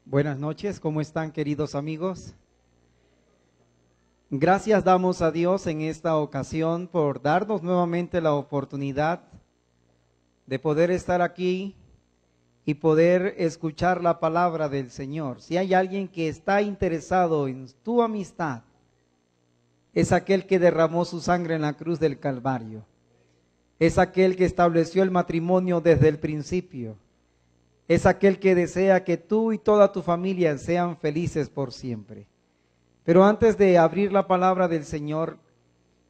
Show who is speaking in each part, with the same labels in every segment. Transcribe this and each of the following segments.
Speaker 1: Buenas noches, ¿cómo están, queridos amigos? Gracias damos a Dios en esta ocasión por darnos nuevamente la oportunidad de poder estar aquí y poder escuchar la palabra del Señor. Si hay alguien que está interesado en tu amistad, es aquel que derramó su sangre en la cruz del Calvario. Es aquel que estableció el matrimonio desde el principio. Es aquel que desea que tú y toda tu familia sean felices por siempre. Pero antes de abrir la palabra del Señor,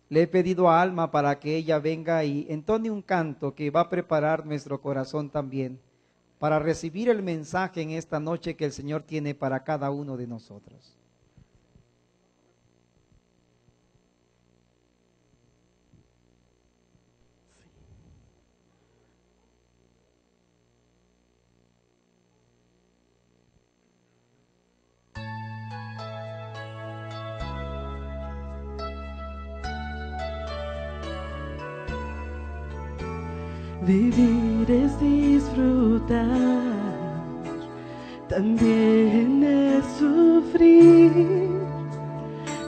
Speaker 1: le he pedido a Alma para que ella venga y entone un canto que va a preparar nuestro corazón también para recibir el mensaje en esta noche que el Señor tiene para cada uno de nosotros.
Speaker 2: Vivir es disfrutar, también es sufrir,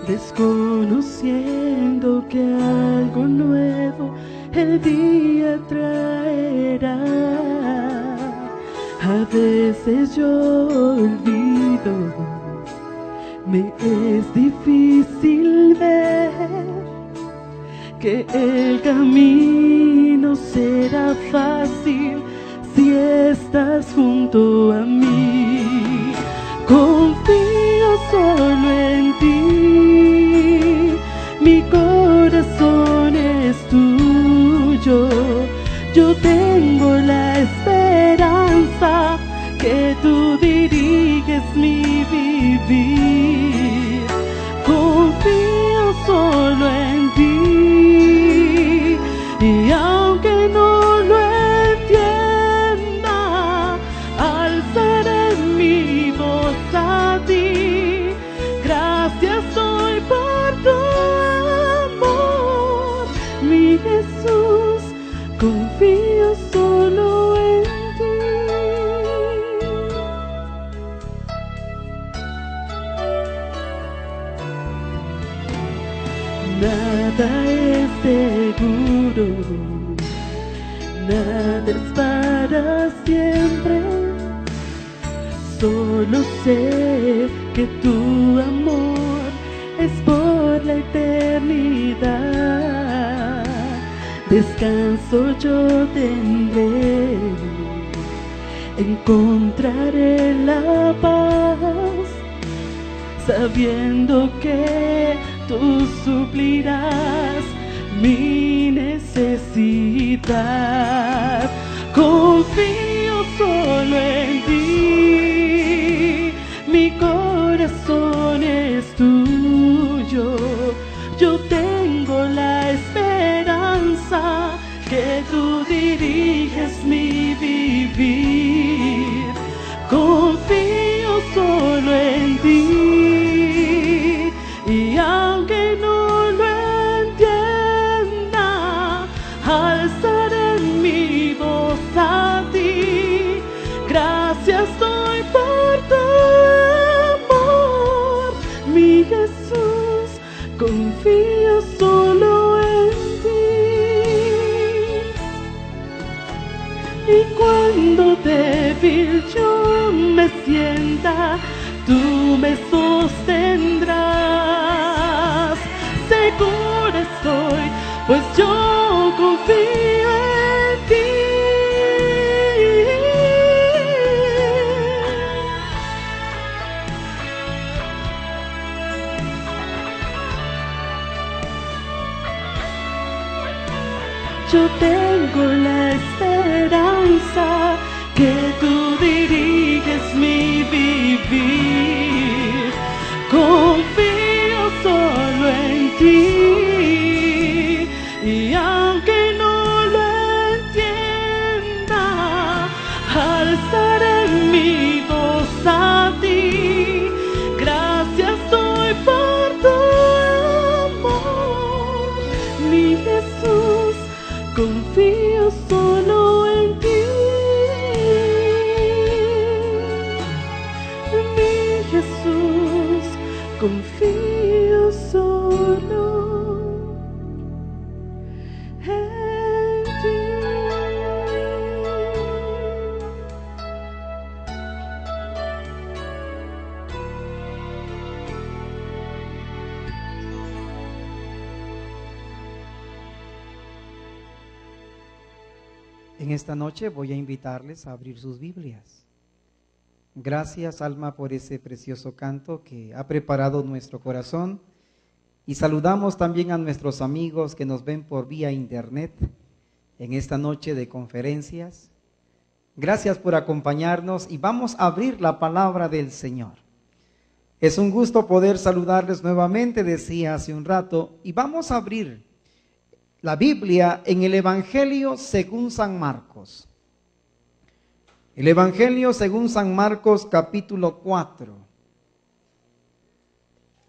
Speaker 2: desconociendo que algo nuevo el día traerá. A veces yo olvido, me es difícil ver que el camino será fácil si estás junto a mí. Confío solo en ti, mi corazón es tuyo. Yo tengo la esperanza que tú diriges mi vivir. Confío solo en ti. Y aunque no lo entienda, alzaré mi voz a ti. Gracias doy por tu amor, mi Jesús, confío solo en ti. Nada es seguro, nada es para siempre. Solo sé que tu amor es por la eternidad. Descanso yo tendré, encontraré la paz, sabiendo que tú suplirás mi necesidad. Confío solo en ti, mi corazón es tuyo. Yo tengo la esperanza que tú diriges mi vivir. Confío solo en ti. Y aunque no lo entienda, alzaré mi voz a ti. Gracias doy por tu amor, mi Jesús, confío solo en ti. Y cuando débil yo me sienta, tú me sostendrás. Segura estoy, pues yo confío en ti. Yo tengo la esperanza que tú diriges mi vivir. Confío solo en ti. Y aunque no lo entienda, alzaré mi voz a ti. Gracias doy por tu amor, mi Jesús, confío solo en ti. confío solo en ti.
Speaker 1: En esta noche voy a invitarles a abrir sus Biblias. Gracias, Alma, por ese precioso canto que ha preparado nuestro corazón. Y saludamos también a nuestros amigos que nos ven por vía internet en esta noche de conferencias. Gracias por acompañarnos y vamos a abrir la palabra del Señor. Es un gusto poder saludarles nuevamente, decía hace un rato, y vamos a abrir la Biblia en el Evangelio según San Marcos. El Evangelio según San Marcos, capítulo 4.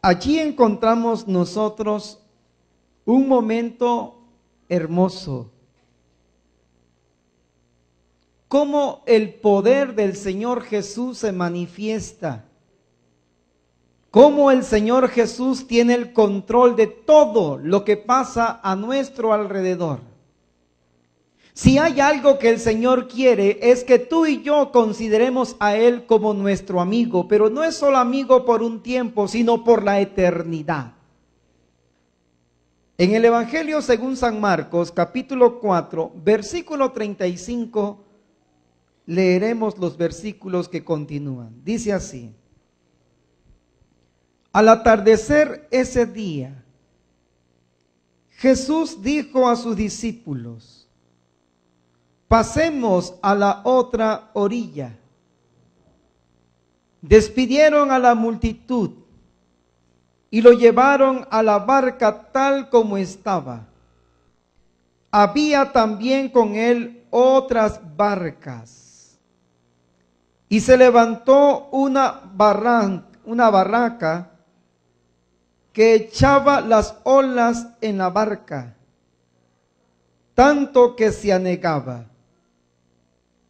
Speaker 1: Allí encontramos nosotros un momento hermoso. Cómo el poder del Señor Jesús se manifiesta. Cómo el Señor Jesús tiene el control de todo lo que pasa a nuestro alrededor. Si hay algo que el Señor quiere, es que tú y yo consideremos a Él como nuestro amigo, pero no es solo amigo por un tiempo, sino por la eternidad. En el Evangelio según San Marcos, capítulo 4, versículo 35, leeremos los versículos que continúan. Dice así: al atardecer ese día, Jesús dijo a sus discípulos: pasemos a la otra orilla. Despidieron a la multitud y lo llevaron a la barca tal como estaba. Había también con él otras barcas. Y se levantó una barraca que echaba las olas en la barca, tanto que se anegaba.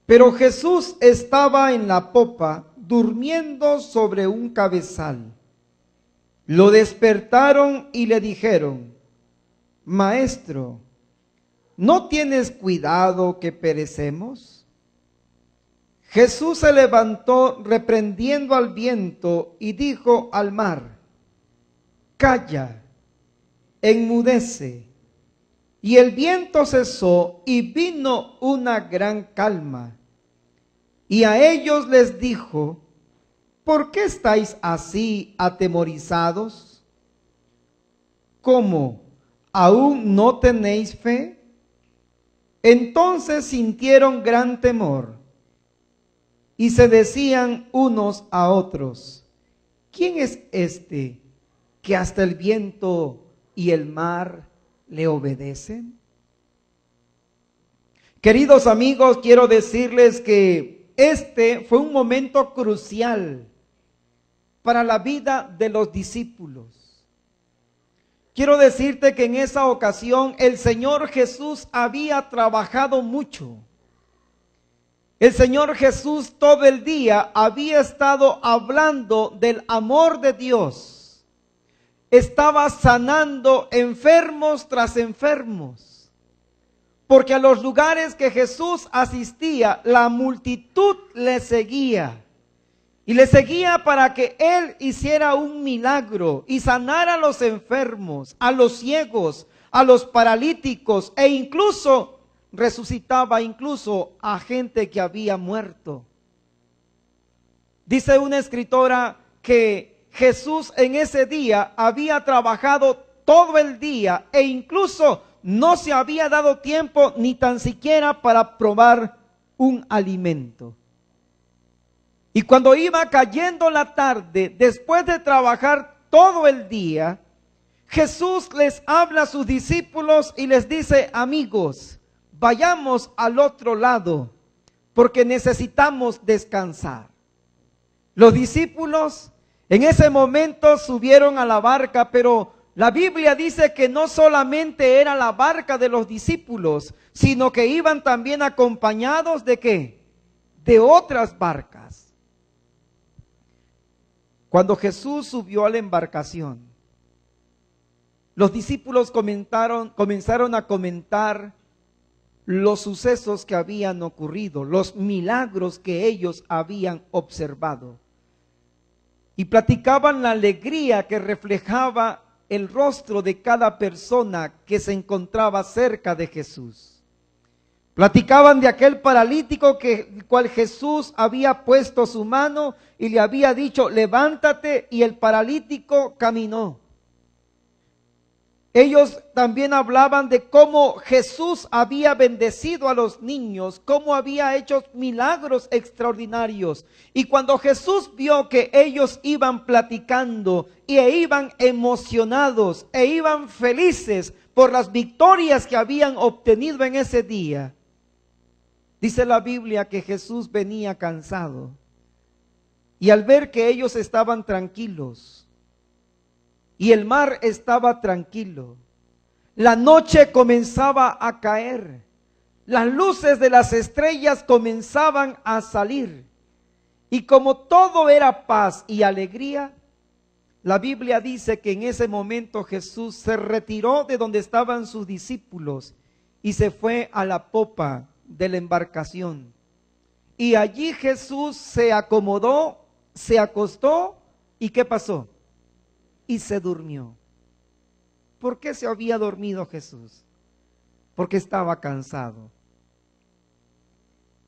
Speaker 1: Pero Jesús estaba en la popa, durmiendo sobre un cabezal. Lo despertaron y le dijeron: Maestro, ¿no tienes cuidado que perecemos? Jesús se levantó reprendiendo al viento y dijo al mar: Calla, enmudece. Y el viento cesó y vino una gran calma. Y a ellos les dijo: ¿por qué estáis así atemorizados? ¿Cómo? ¿Aún no tenéis fe? Entonces sintieron gran temor y se decían unos a otros: ¿quién es este que hasta el viento y el mar le obedecen? Queridos amigos, quiero decirles que este fue un momento crucial para la vida de los discípulos. Quiero decirte que en esa ocasión el Señor Jesús había trabajado mucho. El Señor Jesús todo el día había estado hablando del amor de Dios. Estaba sanando enfermos tras enfermos. Porque a los lugares que Jesús asistía, la multitud le seguía. Y le seguía para que Él hiciera un milagro y sanara a los enfermos, a los ciegos, a los paralíticos e incluso resucitaba incluso a gente que había muerto. Dice una escritora que Jesús en ese día había trabajado todo el día e incluso no se había dado tiempo ni tan siquiera para probar un alimento. Y cuando iba cayendo la tarde, después de trabajar todo el día, Jesús les habla a sus discípulos y les dice: amigos, vayamos al otro lado, porque necesitamos descansar. Los discípulos en ese momento subieron a la barca, pero la Biblia dice que no solamente era la barca de los discípulos, sino que iban también acompañados ¿de qué? De otras barcas. Cuando Jesús subió a la embarcación, los discípulos comenzaron a comentar los sucesos que habían ocurrido, los milagros que ellos habían observado. Y platicaban la alegría que reflejaba el rostro de cada persona que se encontraba cerca de Jesús. Platicaban de aquel paralítico el cual Jesús había puesto su mano y le había dicho, levántate, y el paralítico caminó. Ellos también hablaban de cómo Jesús había bendecido a los niños, cómo había hecho milagros extraordinarios. Y cuando Jesús vio que ellos iban platicando e iban emocionados e iban felices por las victorias que habían obtenido en ese día, dice la Biblia que Jesús venía cansado. Y al ver que ellos estaban tranquilos, y el mar estaba tranquilo, la noche comenzaba a caer, las luces de las estrellas comenzaban a salir, y como todo era paz y alegría, la Biblia dice que en ese momento Jesús se retiró de donde estaban sus discípulos y se fue a la popa de la embarcación. Y allí Jesús se acomodó, se acostó, ¿y qué pasó? Y se durmió. ¿Por qué se había dormido Jesús? Porque estaba cansado.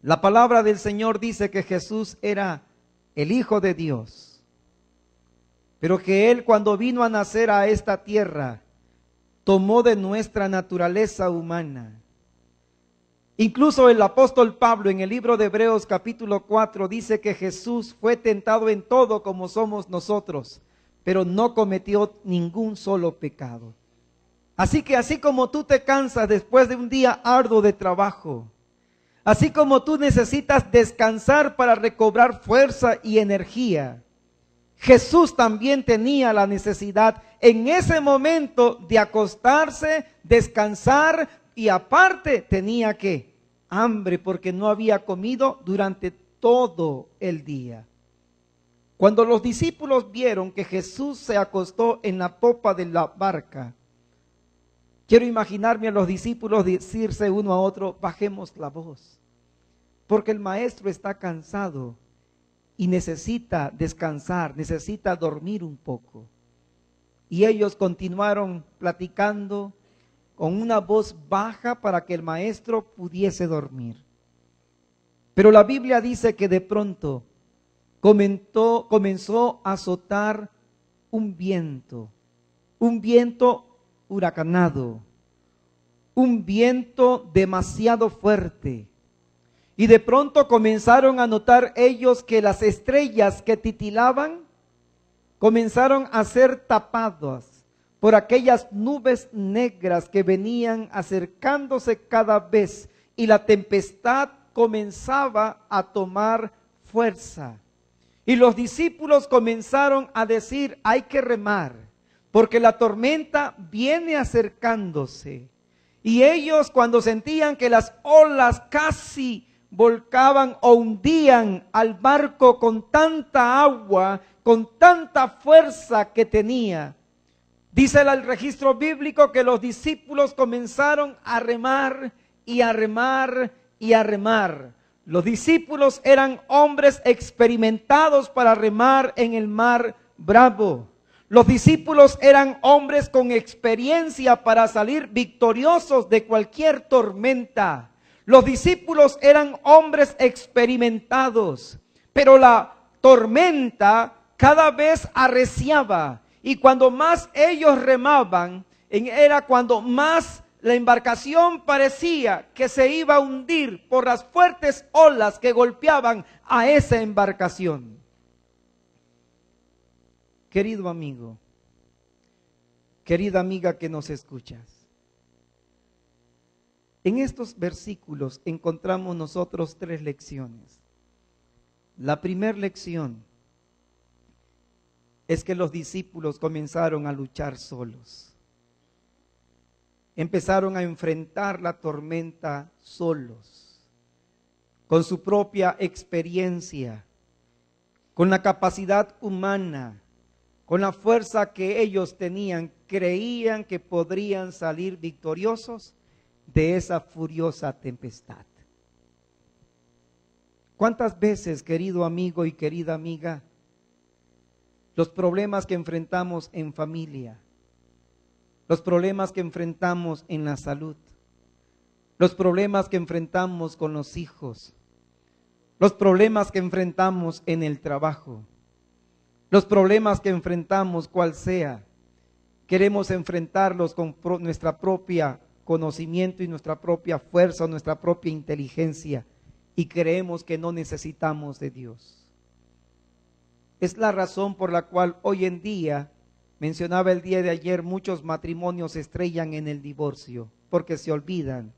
Speaker 1: La palabra del Señor dice que Jesús era el Hijo de Dios, pero que Él, cuando vino a nacer a esta tierra, tomó de nuestra naturaleza humana. Incluso el apóstol Pablo en el libro de Hebreos capítulo 4 dice que Jesús fue tentado en todo como somos nosotros, pero no cometió ningún solo pecado. Así que así como tú te cansas después de un día arduo de trabajo, así como tú necesitas descansar para recobrar fuerza y energía, Jesús también tenía la necesidad en ese momento de acostarse, descansar, y aparte tenía hambre porque no había comido durante todo el día. Cuando los discípulos vieron que Jesús se acostó en la popa de la barca, quiero imaginarme a los discípulos decirse uno a otro, bajemos la voz, porque el maestro está cansado y necesita descansar, necesita dormir un poco. Y ellos continuaron platicando con una voz baja para que el maestro pudiese dormir. Pero la Biblia dice que de pronto comenzó a azotar un viento huracanado, un viento demasiado fuerte. Y de pronto comenzaron a notar ellos que las estrellas que titilaban comenzaron a ser tapadas por aquellas nubes negras que venían acercándose cada vez, y la tempestad comenzaba a tomar fuerza. Y los discípulos comenzaron a decir, hay que remar, porque la tormenta viene acercándose. Y ellos, cuando sentían que las olas casi volcaban o hundían al barco con tanta agua, con tanta fuerza que tenía, dice el registro bíblico que los discípulos comenzaron a remar y a remar y a remar. Los discípulos eran hombres experimentados para remar en el mar bravo. Los discípulos eran hombres con experiencia para salir victoriosos de cualquier tormenta. Los discípulos eran hombres experimentados, pero la tormenta cada vez arreciaba, y cuando más ellos remaban, era cuando más la embarcación parecía que se iba a hundir por las fuertes olas que golpeaban a esa embarcación. Querido amigo, querida amiga que nos escuchas, en estos versículos encontramos nosotros 3 lecciones. La primera lección es que los discípulos comenzaron a luchar solos. Empezaron a enfrentar la tormenta solos, con su propia experiencia, con la capacidad humana, con la fuerza que ellos tenían, creían que podrían salir victoriosos de esa furiosa tempestad. ¿Cuántas veces, querido amigo y querida amiga, los problemas que enfrentamos en familia, los problemas que enfrentamos en la salud, los problemas que enfrentamos con los hijos, los problemas que enfrentamos en el trabajo, los problemas que enfrentamos cual sea, queremos enfrentarlos con nuestra propia conocimiento y nuestra propia fuerza, nuestra propia inteligencia, y creemos que no necesitamos de Dios? Es la razón por la cual hoy en día, mencionaba el día de ayer, muchos matrimonios se estrellan en el divorcio, porque se olvidan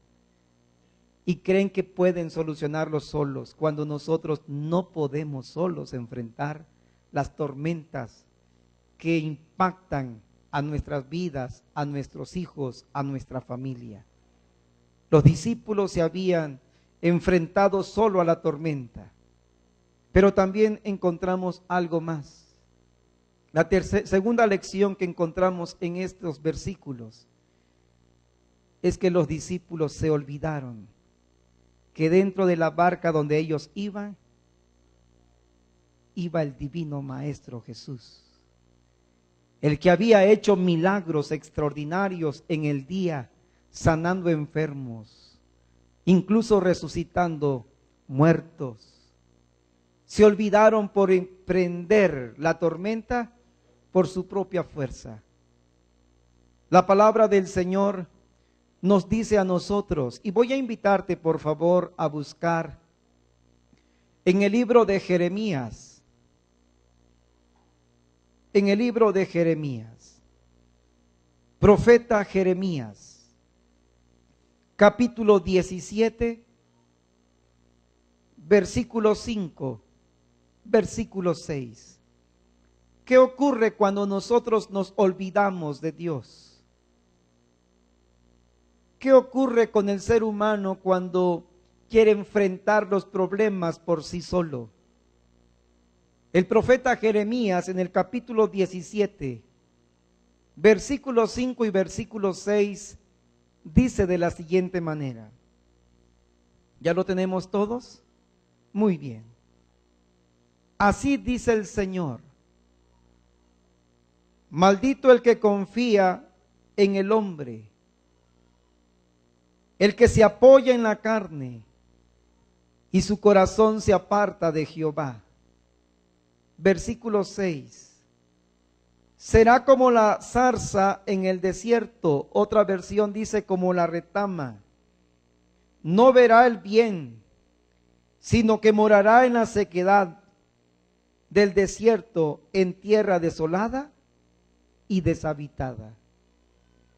Speaker 1: y creen que pueden solucionarlos solos, cuando nosotros no podemos solos enfrentar las tormentas que impactan a nuestras vidas, a nuestros hijos, a nuestra familia. Los discípulos se habían enfrentado solo a la tormenta, pero también encontramos algo más. La segunda lección que encontramos en estos versículos es que los discípulos se olvidaron que dentro de la barca donde ellos iba el divino Maestro Jesús, el que había hecho milagros extraordinarios en el día, sanando enfermos, incluso resucitando muertos. Se olvidaron por emprender la tormenta por su propia fuerza. La palabra del Señor nos dice a nosotros, y voy a invitarte por favor a buscar en el libro de Jeremías, profeta Jeremías, capítulo 17, versículo 5, versículo 6. ¿Qué ocurre cuando nosotros nos olvidamos de Dios? ¿Qué ocurre con el ser humano cuando quiere enfrentar los problemas por sí solo? El profeta Jeremías en el capítulo 17, versículo 5 y versículo 6, dice de la siguiente manera. ¿Ya lo tenemos todos? Muy bien. Así dice el Señor: maldito el que confía en el hombre, el que se apoya en la carne y su corazón se aparta de Jehová. Versículo 6. Será como la zarza en el desierto. Otra versión dice como la retama. No verá el bien, sino que morará en la sequedad del desierto, en tierra desolada y deshabitada.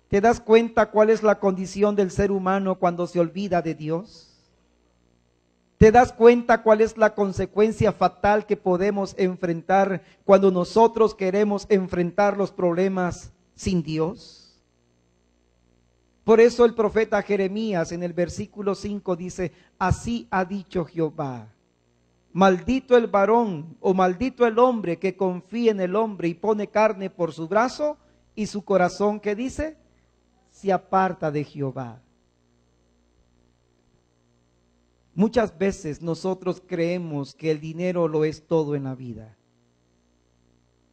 Speaker 1: ¿Te das cuenta cuál es la condición del ser humano cuando se olvida de Dios? ¿Te das cuenta cuál es la consecuencia fatal que podemos enfrentar cuando nosotros queremos enfrentar los problemas sin Dios? Por eso el profeta Jeremías en el versículo 5 dice: así ha dicho Jehová, maldito el varón o maldito el hombre que confía en el hombre y pone carne por su brazo y su corazón, ¿qué dice? Se aparta de Jehová. Muchas veces nosotros creemos que el dinero lo es todo en la vida.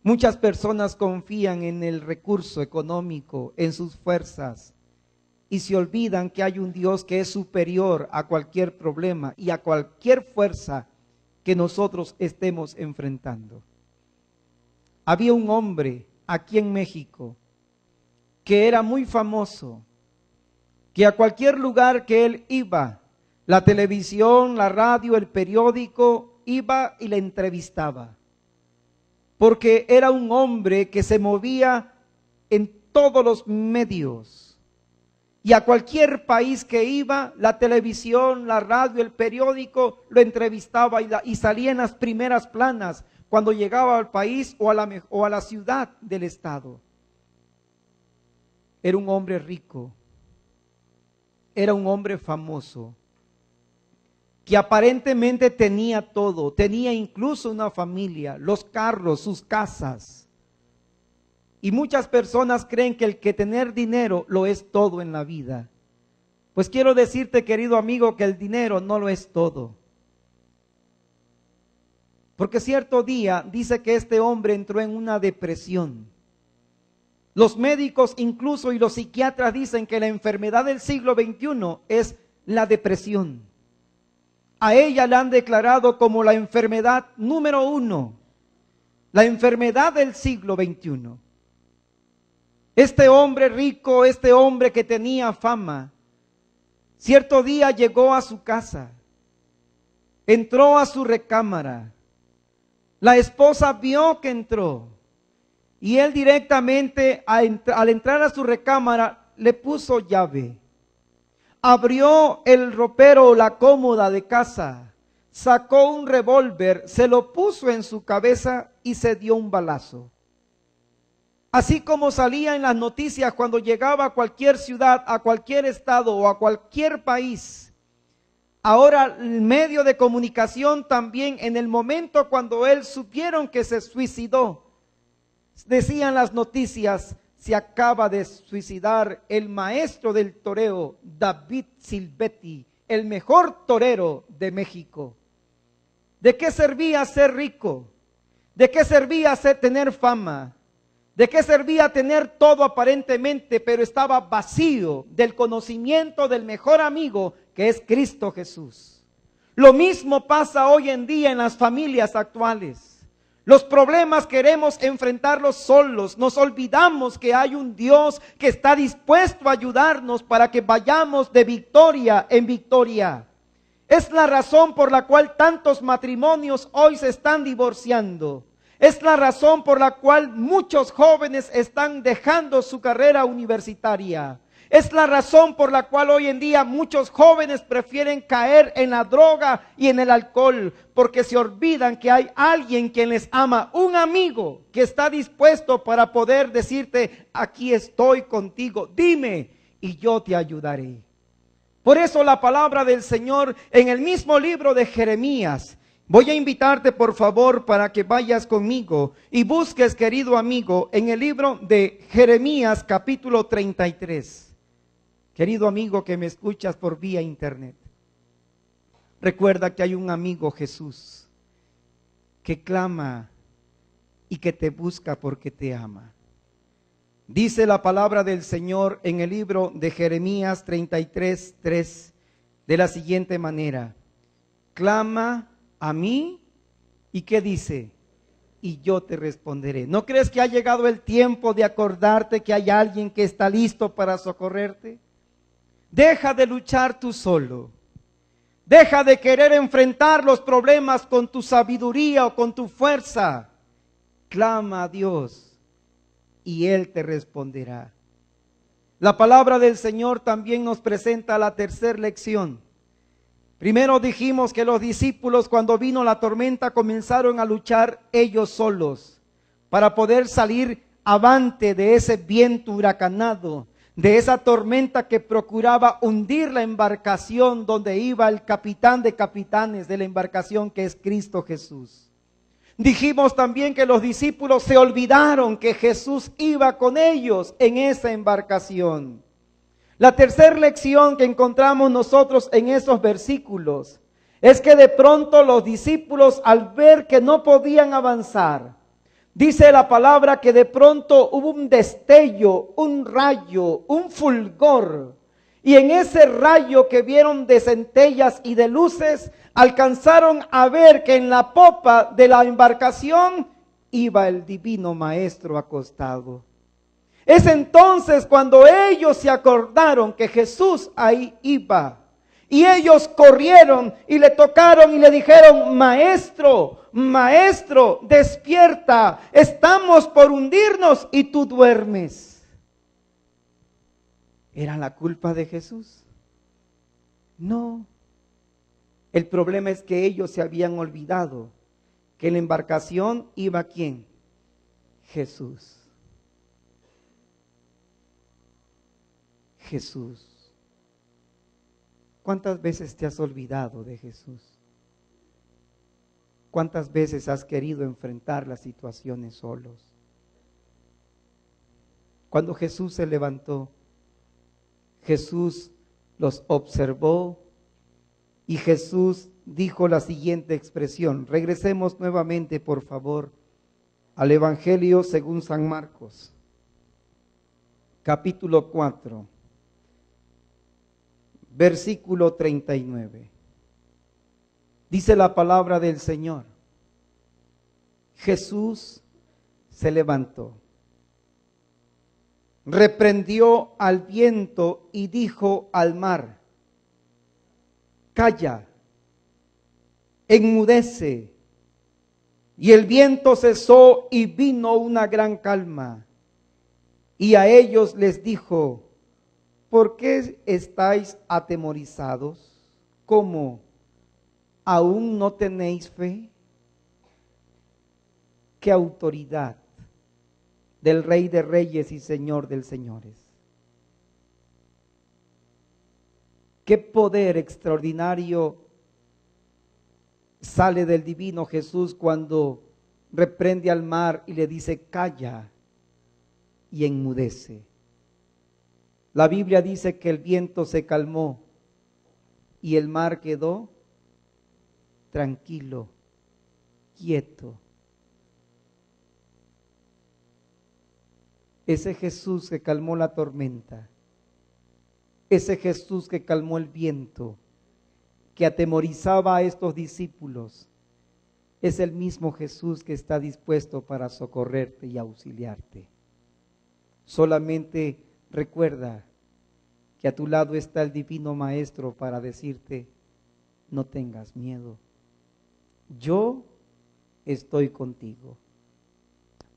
Speaker 1: Muchas personas confían en el recurso económico, en sus fuerzas, y se olvidan que hay un Dios que es superior a cualquier problema y a cualquier fuerza que nosotros estemos enfrentando. Había un hombre aquí en México que era muy famoso, que a cualquier lugar que él iba, la televisión, la radio, el periódico, iba y le entrevistaba. Porque era un hombre que se movía en todos los medios. Y a cualquier país que iba, la televisión, la radio, el periódico lo entrevistaba y salía en las primeras planas cuando llegaba al país o a la ciudad del estado. Era un hombre rico, era un hombre famoso, que aparentemente tenía todo, tenía incluso una familia, los carros, sus casas. Y muchas personas creen que el que tener dinero lo es todo en la vida. Pues quiero decirte, querido amigo, que el dinero no lo es todo. Porque cierto día dice que este hombre entró en una depresión. Los médicos incluso y los psiquiatras dicen que la enfermedad del siglo XXI es la depresión. A ella la han declarado como la enfermedad número 1, la enfermedad del siglo XXI. Este hombre rico, este hombre que tenía fama, cierto día llegó a su casa, entró a su recámara. La esposa vio que entró y él directamente al entrar a su recámara le puso llave. Abrió el ropero, la cómoda de casa, sacó un revólver, se lo puso en su cabeza y se dio un balazo. Así como salía en las noticias cuando llegaba a cualquier ciudad, a cualquier estado o a cualquier país. Ahora el medio de comunicación también, en el momento cuando él supieron que se suicidó, decían las noticias: se acaba de suicidar el maestro del toreo, David Silvetti, el mejor torero de México. ¿De qué servía ser rico? ¿De qué servía tener fama? ¿De qué servía tener todo aparentemente, pero estaba vacío del conocimiento del mejor amigo que es Cristo Jesús? Lo mismo pasa hoy en día en las familias actuales. Los problemas queremos enfrentarlos solos. Nos olvidamos que hay un Dios que está dispuesto a ayudarnos para que vayamos de victoria en victoria. Es la razón por la cual tantos matrimonios hoy se están divorciando. Es la razón por la cual muchos jóvenes están dejando su carrera universitaria. Es la razón por la cual hoy en día muchos jóvenes prefieren caer en la droga y en el alcohol, porque se olvidan que hay alguien quien les ama, un amigo que está dispuesto para poder decirte: aquí estoy contigo, dime y yo te ayudaré. Por eso la palabra del Señor en el mismo libro de Jeremías, voy a invitarte por favor para que vayas conmigo y busques, querido amigo, en el libro de Jeremías capítulo 33. Querido amigo que me escuchas por vía internet, recuerda que hay un amigo, Jesús, que clama y que te busca porque te ama. Dice la palabra del Señor en el libro de Jeremías 33:3 de la siguiente manera: clama a mí, ¿y qué dice? Y yo te responderé. ¿No crees que ha llegado el tiempo de acordarte que hay alguien que está listo para socorrerte? Deja de luchar tú solo. Deja de querer enfrentar los problemas con tu sabiduría o con tu fuerza. Clama a Dios y Él te responderá. La palabra del Señor también nos presenta la tercera lección. Primero dijimos que los discípulos, cuando vino la tormenta, comenzaron a luchar ellos solos para poder salir avante de ese viento huracanado, de esa tormenta que procuraba hundir la embarcación donde iba el capitán de capitanes de la embarcación, que es Cristo Jesús. Dijimos también que los discípulos se olvidaron que Jesús iba con ellos en esa embarcación. La tercera lección que encontramos nosotros en esos versículos es que de pronto los discípulos, al ver que no podían avanzar, dice la palabra que de pronto hubo un destello, un rayo, un fulgor. Y en ese rayo que vieron de centellas y de luces, alcanzaron a ver que en la popa de la embarcación iba el divino Maestro acostado. Es entonces cuando ellos se acordaron que Jesús ahí iba. Y ellos corrieron y le tocaron y le dijeron: Maestro, Maestro, despierta, estamos por hundirnos y tú duermes. ¿Era la culpa de Jesús? No. El problema es que ellos se habían olvidado que en la embarcación iba ¿quién? Jesús. Jesús. ¿Cuántas veces te has olvidado de Jesús? ¿Cuántas veces has querido enfrentar las situaciones solos? Cuando Jesús se levantó, Jesús los observó y Jesús dijo la siguiente expresión. Regresemos nuevamente, por favor, al Evangelio según San Marcos, capítulo 4, versículo 39. Dice la palabra del Señor: Jesús se levantó, reprendió al viento y dijo al mar: calla, enmudece. Y el viento cesó y vino una gran calma. Y a ellos les dijo: ¿por qué estáis atemorizados? ¿Cómo? ¿Aún no tenéis fe? ¿Qué autoridad del Rey de Reyes y Señor de Señores? ¿Qué poder extraordinario sale del divino Jesús cuando reprende al mar y le dice: calla, y enmudece? La Biblia dice que el viento se calmó y el mar quedó tranquilo, quieto. Ese Jesús que calmó la tormenta, ese Jesús que calmó el viento, que atemorizaba a estos discípulos, es el mismo Jesús que está dispuesto para socorrerte y auxiliarte. Solamente recuerda que a tu lado está el divino Maestro para decirte: no tengas miedo, yo estoy contigo.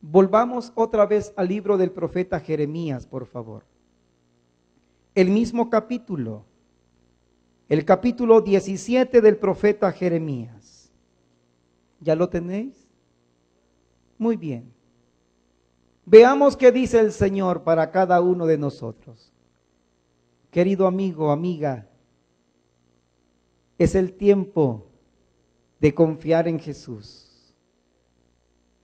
Speaker 1: Volvamos otra vez al libro del profeta Jeremías, por favor. El mismo capítulo, el capítulo 17 del profeta Jeremías. ¿Ya lo tenéis? Muy bien. Veamos qué dice el Señor para cada uno de nosotros. Querido amigo, amiga, es el tiempo de confiar en Jesús.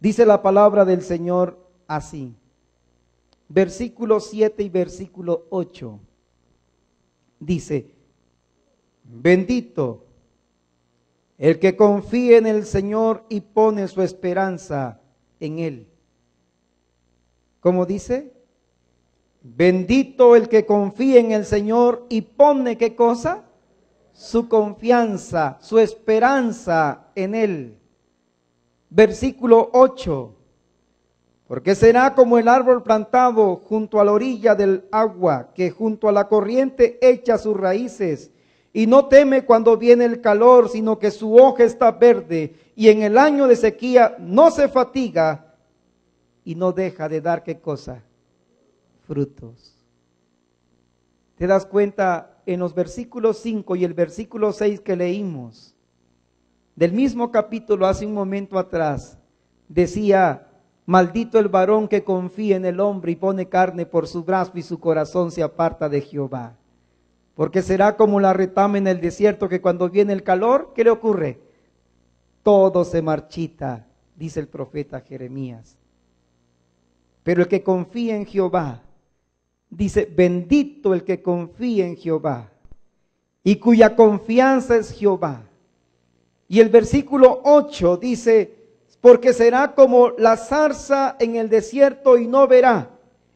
Speaker 1: Dice la palabra del Señor así, versículo 7 y versículo 8. Dice: bendito el que confíe en el Señor y pone su esperanza en Él. ¿Cómo dice? Bendito el que confíe en el Señor y pone, ¿qué cosa? Su confianza, su esperanza en Él. Versículo 8. Porque será como el árbol plantado junto a la orilla del agua, que junto a la corriente echa sus raíces, y no teme cuando viene el calor, sino que su hoja está verde, y en el año de sequía no se fatiga, y no deja de dar, ¿qué cosa? Frutos. ¿Te das cuenta? En los versículos 5 y el versículo 6 que leímos, del mismo capítulo hace un momento atrás, decía: maldito el varón que confía en el hombre y pone carne por su brazo y su corazón se aparta de Jehová. Porque será como la retama en el desierto, que cuando viene el calor, ¿qué le ocurre? Todo se marchita, dice el profeta Jeremías. Pero el que confía en Jehová, dice: bendito el que confía en Jehová y cuya confianza es Jehová. Y el versículo 8 dice: porque será como la zarza en el desierto y no verá.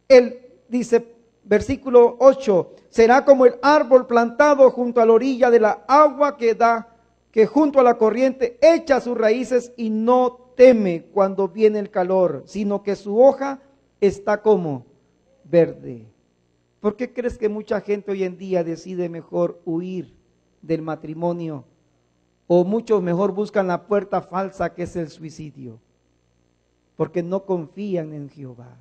Speaker 1: Él dice, versículo 8, será como el árbol plantado junto a la orilla de la agua, que junto a la corriente echa sus raíces y no teme cuando viene el calor, sino que su hoja está como verde. ¿Por qué crees que mucha gente hoy en día decide mejor huir del matrimonio? O muchos mejor buscan la puerta falsa, que es el suicidio, porque no confían en Jehová.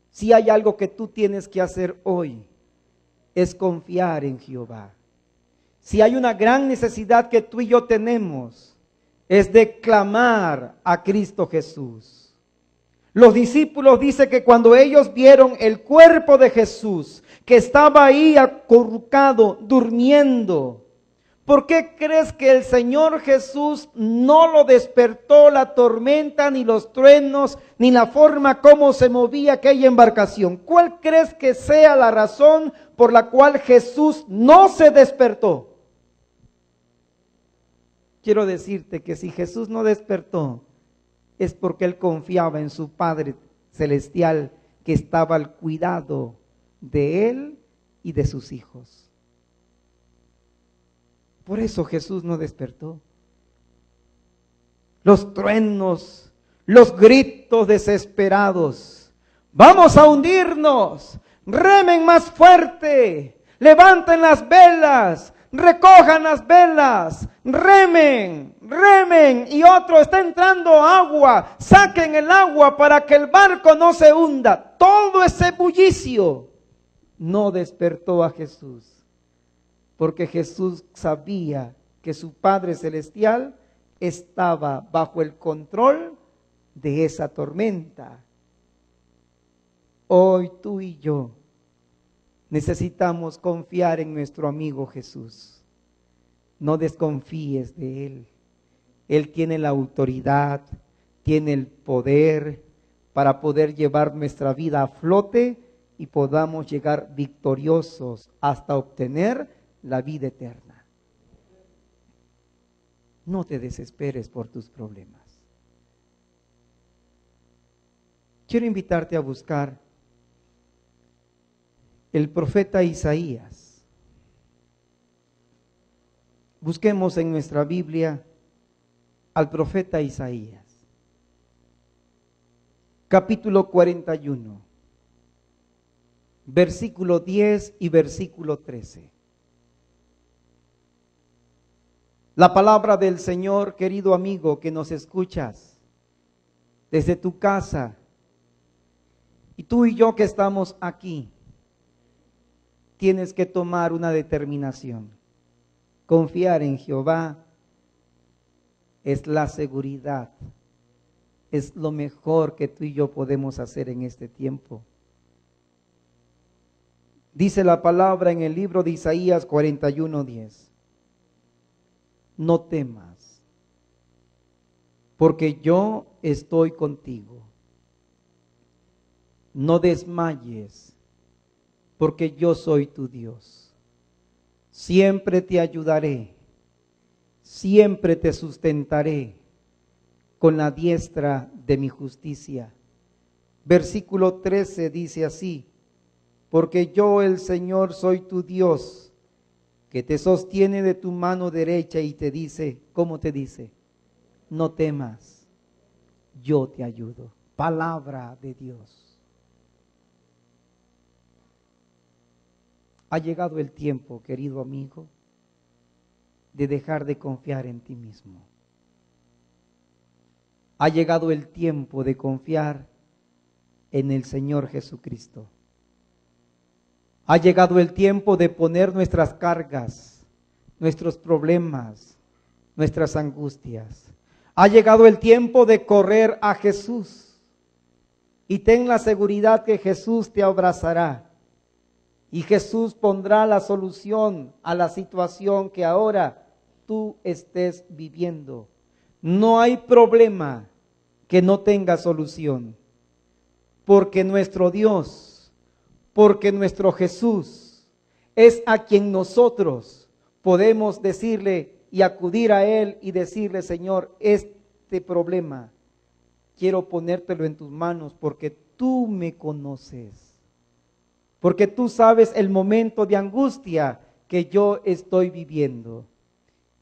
Speaker 1: Si hay algo que tú tienes que hacer hoy, es confiar en Jehová. Si hay una gran necesidad que tú y yo tenemos, es de clamar a Cristo Jesús. Los discípulos dicen que cuando ellos vieron el cuerpo de Jesús, que estaba ahí acurrucado, durmiendo. ¿Por qué crees que el Señor Jesús no lo despertó la tormenta, ni los truenos, ni la forma como se movía aquella embarcación? ¿Cuál crees que sea la razón por la cual Jesús no se despertó? Quiero decirte que si Jesús no despertó, es porque Él confiaba en su Padre Celestial, que estaba al cuidado de Él y de sus hijos. Por eso Jesús no despertó. Los truenos, los gritos desesperados. Vamos a hundirnos. Remen más fuerte. Levanten las velas. Recojan las velas. Remen, remen. Y otro, está entrando agua. Saquen el agua para que el barco no se hunda. Todo ese bullicio no despertó a Jesús. Porque Jesús sabía que su Padre Celestial estaba bajo el control de esa tormenta. Hoy tú y yo necesitamos confiar en nuestro amigo Jesús. No desconfíes de Él. Él tiene la autoridad, tiene el poder para poder llevar nuestra vida a flote y podamos llegar victoriosos hasta obtener la vida eterna. No te desesperes por tus problemas. Quiero invitarte a buscar el profeta Isaías. Busquemos en nuestra Biblia al profeta Isaías. Capítulo 41, versículo 10 y versículo 13. La palabra del Señor, querido amigo, que nos escuchas desde tu casa, y tú y yo que estamos aquí, tienes que tomar una determinación. Confiar en Jehová es la seguridad, es lo mejor que tú y yo podemos hacer en este tiempo. Dice la palabra en el libro de Isaías 41:10. No temas, porque yo estoy contigo. No desmayes, porque yo soy tu Dios. Siempre te ayudaré, siempre te sustentaré con la diestra de mi justicia. Versículo 13 dice así: porque yo, el Señor, soy tu Dios, que te sostiene de tu mano derecha y te dice, ¿cómo te dice? No temas, yo te ayudo. Palabra de Dios. Ha llegado el tiempo, querido amigo, de dejar de confiar en ti mismo. Ha llegado el tiempo de confiar en el Señor Jesucristo. Ha llegado el tiempo de poner nuestras cargas, nuestros problemas, nuestras angustias. Ha llegado el tiempo de correr a Jesús. Y ten la seguridad que Jesús te abrazará. Y Jesús pondrá la solución a la situación que ahora tú estés viviendo. No hay problema que no tenga solución. Porque nuestro Dios, porque nuestro Jesús es a quien nosotros podemos decirle y acudir a Él y decirle, Señor, este problema quiero ponértelo en tus manos porque tú me conoces. Porque tú sabes el momento de angustia que yo estoy viviendo.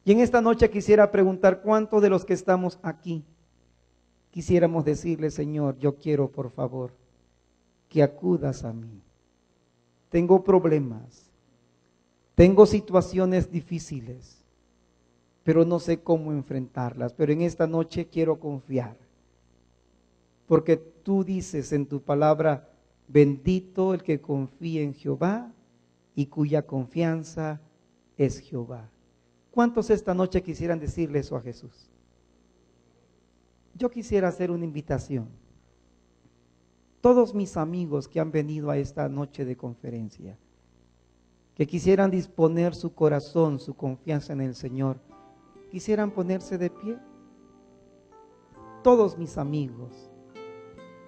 Speaker 1: Y en esta noche quisiera preguntar, ¿cuántos de los que estamos aquí quisiéramos decirle, Señor, yo quiero por favor que acudas a mí? Tengo problemas, tengo situaciones difíciles, pero no sé cómo enfrentarlas. Pero en esta noche quiero confiar, porque tú dices en tu palabra, bendito el que confía en Jehová y cuya confianza es Jehová. ¿Cuántos esta noche quisieran decirle eso a Jesús? Yo quisiera hacer una invitación. Todos mis amigos que han venido a esta noche de conferencia, que quisieran disponer su corazón, su confianza en el Señor, quisieran ponerse de pie. Todos mis amigos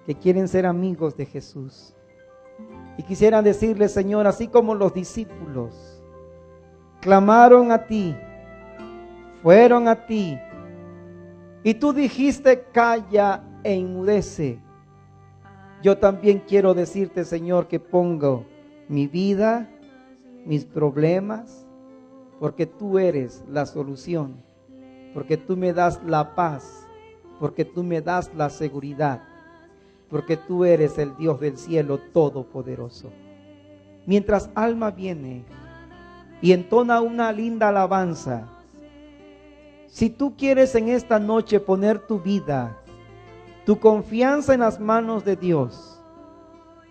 Speaker 1: que quieren ser amigos de Jesús y quisieran decirle: Señor, así como los discípulos clamaron a ti, fueron a ti, y tú dijiste: calla e enmudece. Yo también quiero decirte, Señor, que pongo mi vida, mis problemas, porque tú eres la solución, porque tú me das la paz, porque tú me das la seguridad, porque tú eres el Dios del cielo todopoderoso. Mientras Alma viene y entona una linda alabanza, si tú quieres en esta noche poner tu vida, tu confianza en las manos de Dios,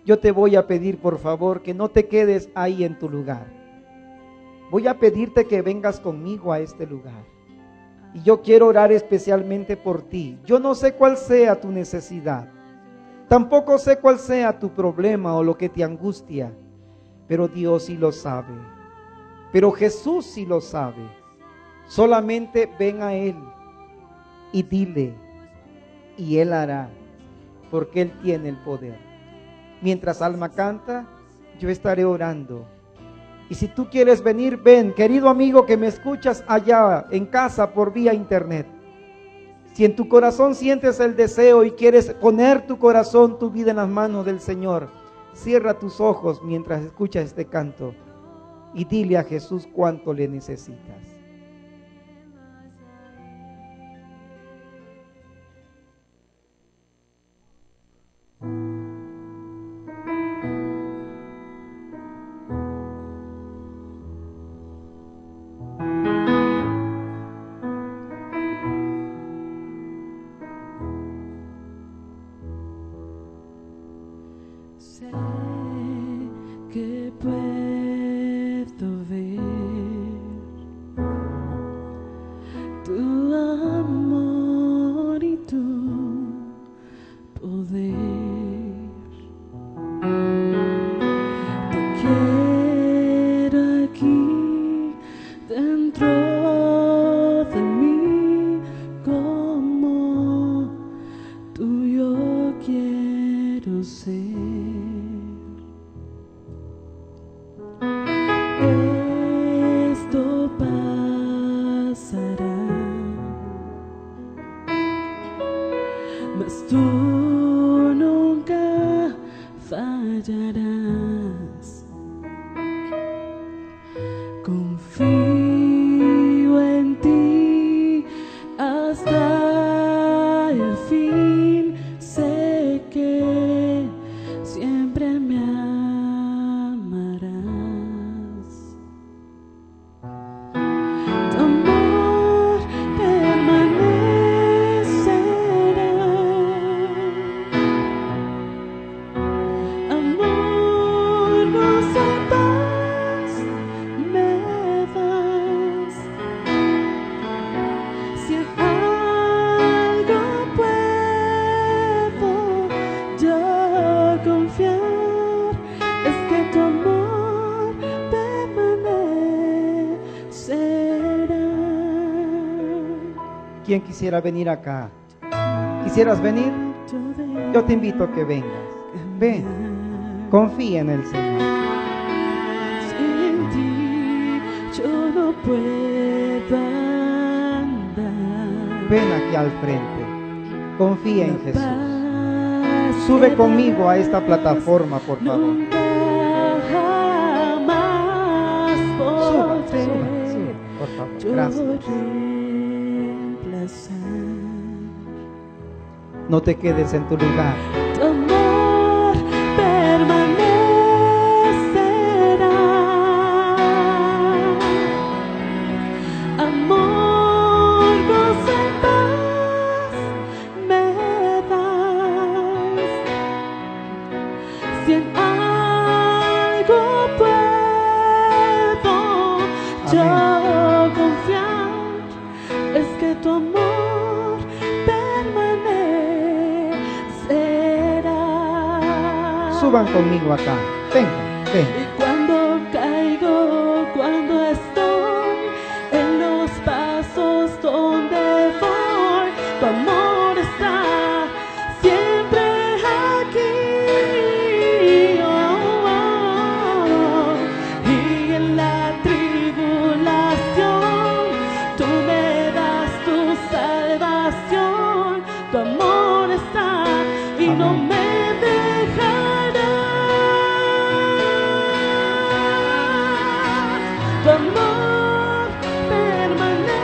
Speaker 1: yo te voy a pedir, por favor, que no te quedes ahí en tu lugar. Voy a pedirte que vengas conmigo a este lugar. Y yo quiero orar especialmente por ti. Yo no sé cuál sea tu necesidad. Tampoco sé cuál sea tu problema o lo que te angustia. Pero Dios sí lo sabe. Pero Jesús sí lo sabe. Solamente ven a Él y dile, y Él hará, porque Él tiene el poder. Mientras Alma canta, yo estaré orando. Y si tú quieres venir, ven, querido amigo que me escuchas allá en casa por vía internet. Si en tu corazón sientes el deseo y quieres poner tu corazón, tu vida en las manos del Señor, cierra tus ojos mientras escuchas este canto y dile a Jesús cuánto le necesitas.
Speaker 2: Sé que puedo ver tu amor y tu poder. Te quiero aquí dentro de mí, como tuyo quiero ser. Esto pasará, mas tú nunca fallarás. Confío en ti hasta el fin. Sé que siempre me amarás. Tu amor permanecerá. Amor, gozo y paz me das. Si en algo puedo yo confiar, es que tu amor permanecerá.
Speaker 1: ¿Quién quisiera venir acá? ¿Quisieras venir? Yo te invito a que vengas. Ven, confía en el Señor.
Speaker 2: Sin ti yo no puedo andar.
Speaker 1: Ven aquí al frente. Confía en Jesús.
Speaker 2: Paz
Speaker 1: Sube
Speaker 2: que
Speaker 1: conmigo a esta plataforma, por favor.
Speaker 2: nunca jamás
Speaker 1: Suba,
Speaker 2: podré
Speaker 1: sube, por favor.
Speaker 2: yo
Speaker 1: Gracias.
Speaker 2: reemplazar.
Speaker 1: No te quedes en tu lugar.
Speaker 2: Tu amor permanecerá. Amor, gozo y paz me das. Si en algo puedo yo confiar, es que tu amor permanecerá.
Speaker 1: Suban conmigo acá. Vengan, ven.
Speaker 2: Y cuando caigo no
Speaker 1: Amén.
Speaker 2: me dejarás. Tu amor permanecerá.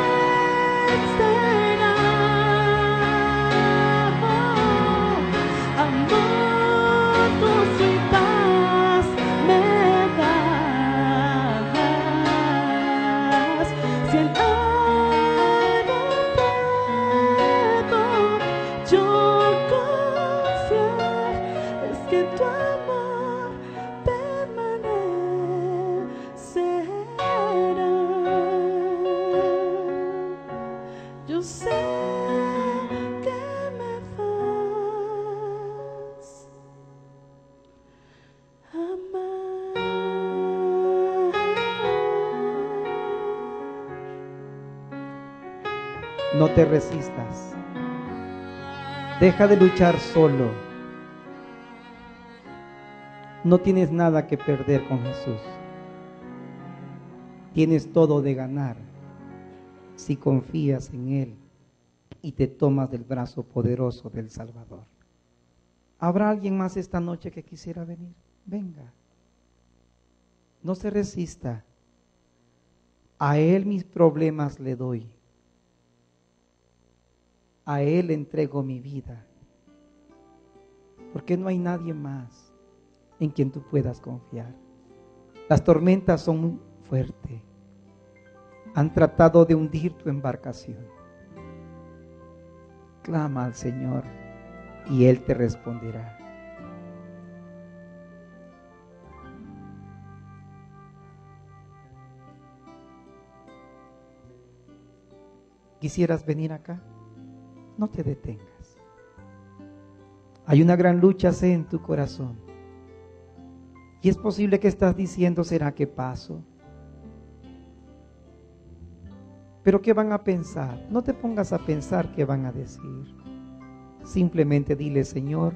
Speaker 2: Amor, gozo y paz me das. Si en algo puedo yo confiar, es que tu amor permanecerá. Yo sé que me vas a amar.
Speaker 1: No te resistas. Deja de luchar solo. No tienes nada que perder con Jesús. Tienes todo de ganar si confías en Él y te tomas del brazo poderoso del Salvador. ¿Habrá alguien más esta noche que quisiera venir? Venga. No se resista. A Él mis problemas le doy. A Él entrego mi vida. Porque no hay nadie más en quien tú puedas confiar. Las tormentas son muy fuertes. Han tratado de hundir tu embarcación. Clama al Señor y Él te responderá. ¿Quisieras venir acá? No te detengas. Hay una gran lucha en tu corazón. Y es posible que estás diciendo, ¿será que paso? Pero ¿qué van a pensar? No te pongas a pensar qué van a decir. Simplemente dile, Señor,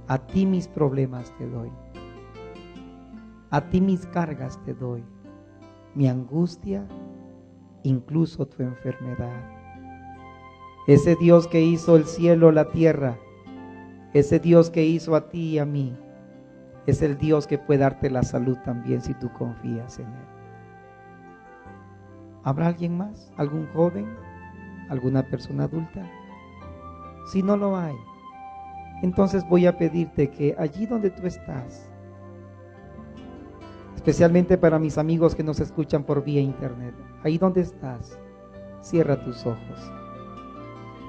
Speaker 1: a ti mis problemas te doy. A ti mis cargas te doy. Mi angustia, incluso tu enfermedad. Ese Dios que hizo el cielo, la tierra, ese Dios que hizo a ti y a mí, es el Dios que puede darte la salud también si tú confías en Él. ¿Habrá alguien más? ¿Algún joven? ¿Alguna persona adulta? Si no lo hay, entonces voy a pedirte que allí donde tú estás, especialmente para mis amigos que nos escuchan por vía internet, ahí donde estás, cierra tus ojos.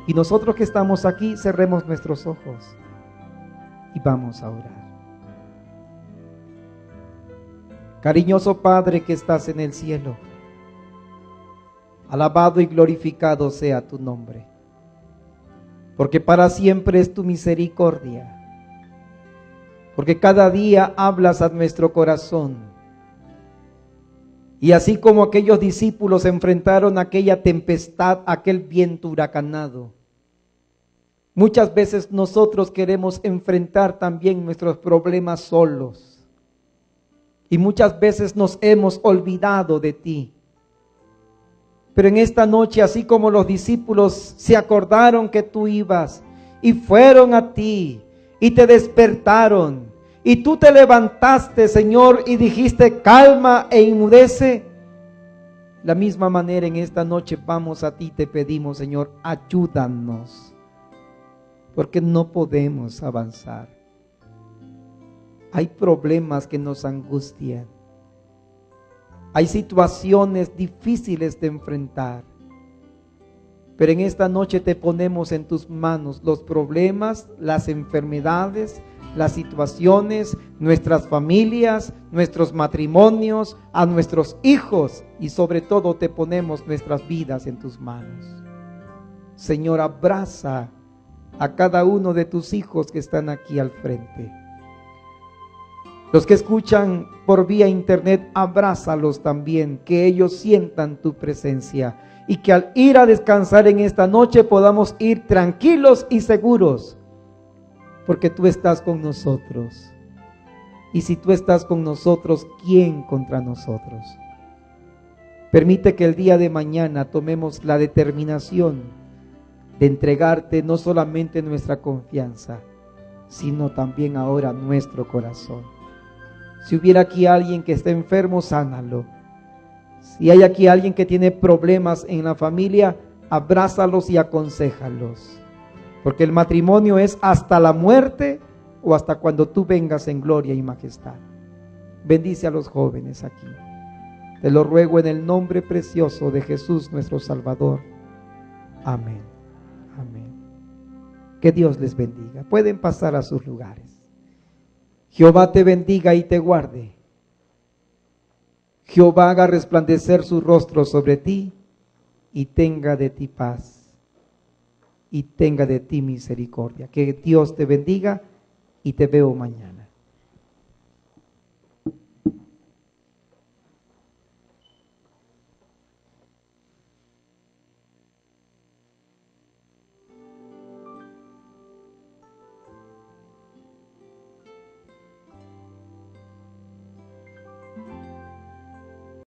Speaker 1: Y nosotros que estamos aquí, cerremos nuestros ojos y vamos a orar. Cariñoso Padre que estás en el cielo, alabado y glorificado sea tu nombre, porque para siempre es tu misericordia, porque cada día hablas a nuestro corazón. Y así como aquellos discípulos enfrentaron aquella tempestad, aquel viento huracanado, muchas veces nosotros queremos enfrentar también nuestros problemas solos. Y muchas veces nos hemos olvidado de ti. Pero en esta noche, así como los discípulos se acordaron que tú ibas y fueron a ti y te despertaron y tú te levantaste, Señor, y dijiste calma e inmudece. La misma manera en esta noche vamos a ti, te pedimos, Señor, ayúdanos, porque no podemos avanzar. Hay problemas que nos angustian. Hay situaciones difíciles de enfrentar. Pero en esta noche te ponemos en tus manos los problemas, las enfermedades, las situaciones, nuestras familias, nuestros matrimonios, a nuestros hijos y sobre todo te ponemos nuestras vidas en tus manos. Señor, abraza a cada uno de tus hijos que están aquí al frente. Los que escuchan por vía internet, abrázalos también, que ellos sientan tu presencia y que al ir a descansar en esta noche podamos ir tranquilos y seguros, porque tú estás con nosotros. Y si tú estás con nosotros, ¿quién contra nosotros? Permite que el día de mañana tomemos la determinación de entregarte no solamente nuestra confianza, sino también ahora nuestro corazón. Si hubiera aquí alguien que esté enfermo, sánalo. Si hay aquí alguien que tiene problemas en la familia, abrázalos y aconséjalos. Porque el matrimonio es hasta la muerte o hasta cuando tú vengas en gloria y majestad. Bendice a los jóvenes aquí. Te lo ruego en el nombre precioso de Jesús nuestro Salvador. Amén. Amén. Que Dios les bendiga. Pueden pasar a sus lugares. Jehová te bendiga y te guarde. Jehová haga resplandecer su rostro sobre ti y tenga de ti paz y tenga de ti misericordia. Que Dios te bendiga y te veo mañana.